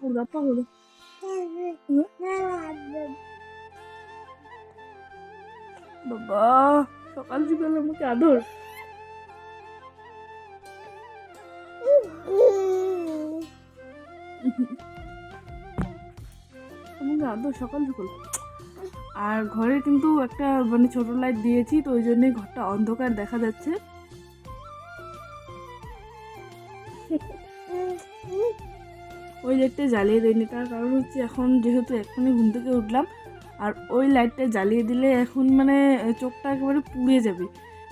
পাগল বাবা, সকাল সকাল আমাকে আদর। আমাকে আদর সকাল সকাল। আর ঘরে কিন্তু একটা মানে ছোট লাইট দিয়েছি, তো ওই জন্যই ঘরটা অন্ধকার দেখা যাচ্ছে। ওই লাইটটা জ্বালিয়ে দিইনি, তার কারণ হচ্ছে এখন যেহেতু এখনই ঘুম থেকে উঠলাম, আর ওই লাইটটা জ্বালিয়ে দিলে এখন মানে চোখটা একেবারে পুড়ে যাবে,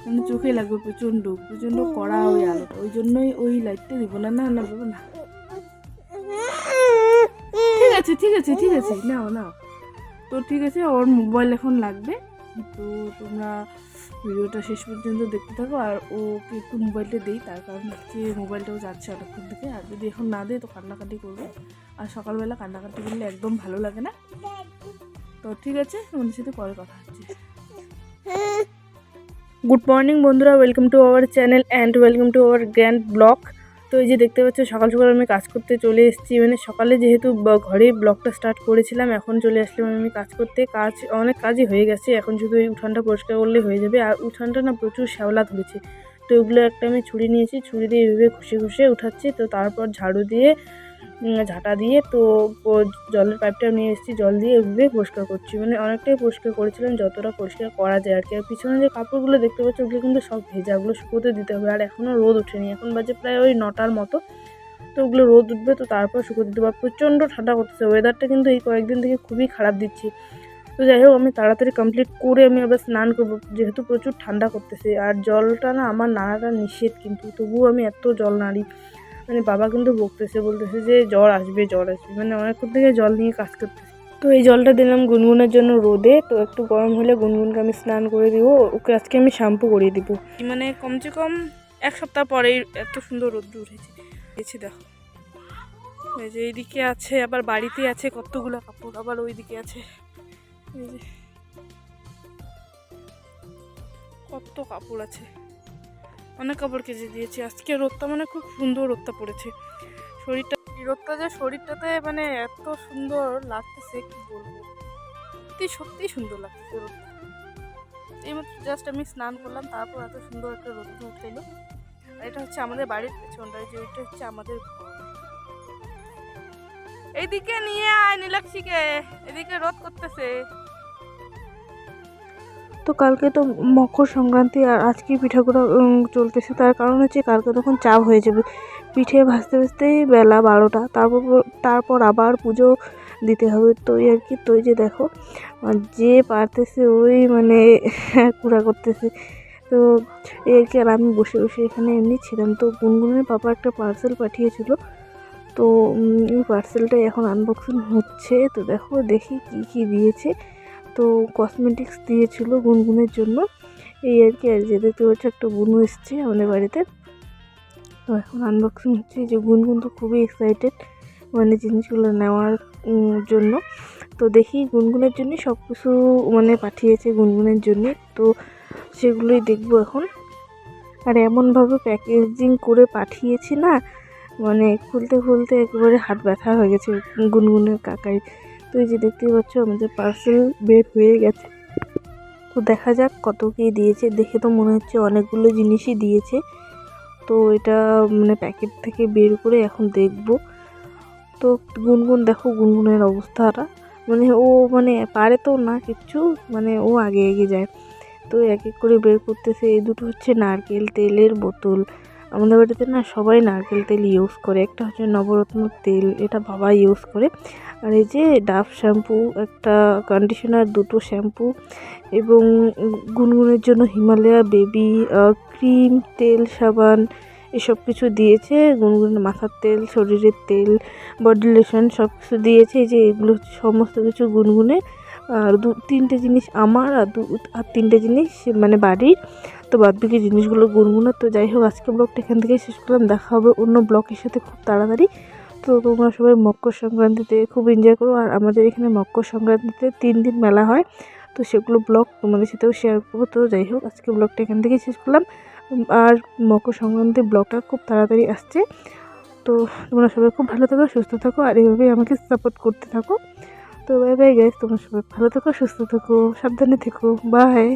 মানে চোখে লাগবে প্রচণ্ড প্রচণ্ড কড়া ওই আলোটা, ওই জন্যই ওই লাইটটা দিব না। না না বাবা না, ঠিক আছে ঠিক আছে ঠিক আছে, নাও নাও। তো ঠিক আছে, ওর মোবাইল এখন লাগবে, তো তোমরা ভিডিওটা শেষ পর্যন্ত দেখতে থাকো। আর ওকে একটু মোবাইলটা দিই, তার কারণ হচ্ছে মোবাইলটাও যাচ্ছে অনেকক্ষণ থেকে, আর যদি এখন না দেয় তো কান্নাকাটি করবে, আর সকালবেলা কান্নাকাটি করলে একদম ভালো লাগে না। তো ঠিক আছে, তোমাদের সাথে পরে কথা হচ্ছে। গুড মর্নিং বন্ধুরা, welcome to our channel and welcome to our grand blog. তো এই যে দেখতে পাচ্ছ সকাল সকাল আমি কাজ করতে চলে এসেছি, মানে সকালে যেহেতু ঘরেই ব্লগটা স্টার্ট করেছিলাম, এখন চলে আসলাম আমি কাজ করতে। অনেক কাজই হয়ে গেছে, এখন শুধু এই উঠানটা পরিষ্কার করলে হয়ে যাবে। আর উঠানটা না প্রচুর শ্যাওলা ধরেছে, তো ওগুলো একটা আমি ছুরি নিয়েছি, ছুরি দিয়ে এইভাবে ঘষে ঘষে উঠাচ্ছি। তো তারপর ঝাড়ু দিয়ে ঝাঁটা দিয়ে তো জলের পাইপটা নিয়ে এসেছি, জল দিয়ে এভাবে পরিষ্কার করছি, মানে অনেকটাই পরিষ্কার করেছিলাম যতটা পরিষ্কার করা যায় আর কি। আর পিছনে যে কাপড়গুলো দেখতে পাচ্ছ ওগুলো কিন্তু সব ভেজা, ওগুলো শুকোতে দিতে হবে। আর এখনও রোদ ওঠেনি, এখন বাজে প্রায় ওই 9টার মতো, তো ওগুলো রোদ উঠবে, তো তারপর শুকোতে দেবো। প্রচণ্ড ঠান্ডা করতেছে, ওয়েদারটা কিন্তু এই কয়েকদিন থেকে খুবই খারাপ দিচ্ছে। তো যাই হোক, আমি তাড়াতাড়ি কমপ্লিট করে আমি আবার স্নান করবো, যেহেতু প্রচুর ঠান্ডা করতেছে। আর জলটা না আমার নাড়াটা নিষেধ, কিন্তু তবুও আমি এত জল নাড়ি, মানে বাবা কিন্তু বলতেছে যে জ্বর আসবে, মানে অনেকক্ষণ থেকে জল নিয়ে কাজ করতেছে। তো এই জলটা দিলাম গুনগুনের জন্য রোদে, তো একটু গরম হলে গুনগুনকে আমি স্নান করে দিব, ওকে আজকে আমি শ্যাম্পু করিয়ে দিব। মানে কমসে কম 1 সপ্তাহ পরেই এত সুন্দর রোদ্র উঠেছে দেখো। এই যে এইদিকে আছে, আবার বাড়িতে আছে কতগুলো কাপড়, আবার ওইদিকে আছে, এই যে কত কাপড় আছে, অনেক কাপড় কেচে দিয়েছি। আজকে রোদটা মানে খুব সুন্দর রোদটা পড়েছে, শরীরটা রোদটা যে শরীরটাতে মানে এত সুন্দর লাগতেছে কি বলবো, সত্যি সুন্দর লাগতেছে রোদটা। এই মাত্র জাস্ট আমি স্নান করলাম, তারপর এত সুন্দর একটা রোদ্র উঠে এলো। আর এটা হচ্ছে আমাদের বাড়ির পেছনটা, যে ওইটা হচ্ছে আমাদের ঘর। এইদিকে নিয়ে আয় নীলাক্ষীকে, এদিকে রোদ করতেছে। তো কালকে তো মকর সংক্রান্তি, আর আজকে পিঠাগুলো চলতেছে, তার কারণ হচ্ছে কালকে তখন চাপ হয়ে যাবে, পিঠে ভাজতে ভাজতেই বেলা 12টা, তারপর আবার পুজো দিতে হবে। তো এই আর কি। তো এই যে দেখো, যে পারতেছে ওই মানে কুড়া করতেছে, তো এই আর কি। আর আমি বসে বসে এখানে এমনি ছিলাম, তো গুনগুনের পাপা একটা পার্সেল পাঠিয়েছিল, তো এই পার্সেলটাই এখন আনবক্সিং হচ্ছে। তো দেখি কি দিয়েছে। তো কসমেটিক্স দিয়েছিল গুনগুনের জন্য, এই আর কি। আর যে দেখতে পাচ্ছি একটা গুনু এসছে আমাদের বাড়িতে, তো এখন আনবক্সিং হচ্ছে। যে গুনগুন তো খুবই এক্সাইটেড মানে জিনিসগুলো নেওয়ার জন্য। তো দেখি গুনগুনের জন্য সব কিছু মানে পাঠিয়েছে গুনগুনের জন্য, তো সেগুলোই দেখবো এখন। আর এমনভাবে প্যাকেজিং করে পাঠিয়েছি না, মানে খুলতে খুলতে একেবারে হাত ব্যথা হয়ে গেছে গুনগুনের কাকাই। তো এই যে দেখতেই পাচ্ছ আমাদের পার্সেল বের হয়ে গেছে, তো দেখা যাক কত কী দিয়েছে। দেখে তো মনে হচ্ছে অনেকগুলো জিনিসই দিয়েছে, তো এটা মানে প্যাকেট থেকে বের করে এখন দেখব। তো গুনগুন দেখো, গুনগুনের অবস্থাটা মানে ও মানে পারে তো না কিচ্ছু, মানে ও আগে এগিয়ে যায়। তো এক এক করে বের করতেছে। এই দুটো হচ্ছে নারকেল তেলের বোতল, আমাদের বাড়িতে না সবাই নারকেল তেল ইউজ করে। একটা হচ্ছে নবরত্ন তেল, এটা বাবা ইউজ করে। আর এই যে ডাভ শ্যাম্পু, একটা কন্ডিশনার, দুটো শ্যাম্পু, এবং গুনগুনের জন্য হিমালয়া বেবি ক্রিম, তেল, সাবান, এসব কিছু দিয়েছে। গুনগুনের মাথার তেল, শরীরের তেল, বডি লোশন সব কিছু দিয়েছে। এই যে এগুলো সমস্ত কিছু গুনগুনের। আর 3টে জিনিস আমার, আর 3টে জিনিস মানে বাড়ির। তো বাদবাকি জিনিসগুলো গুনগুনের। তো যাই হোক, আজকে ব্লগটা এখান থেকে শেষ করলাম, দেখা হবে অন্য ব্লগের সাথে খুব তাড়াতাড়ি। তো তোমরা সবাই মকর সংক্রান্তিতে খুব এনজয় করো। আর আমাদের এখানে মকর সংক্রান্তিতে 3 দিন মেলা হয়, তো সেগুলো ব্লগ তোমাদের সাথেও শেয়ার করবো। তো যাই হোক, আজকে ব্লগটা এখান থেকে শেষ করলাম, আর মকর সংক্রান্তির ব্লগটা খুব তাড়াতাড়ি আসছে। তো তোমরা সবাই খুব ভালো থাকো, সুস্থ থাকো, আর এইভাবেই আমাকে সাপোর্ট করতে থাকো। তো বাই বাই গাইস, তোমরা সবাই ভালো থেকো, সুস্থ থেকো, সাবধানে থেকো, বাই।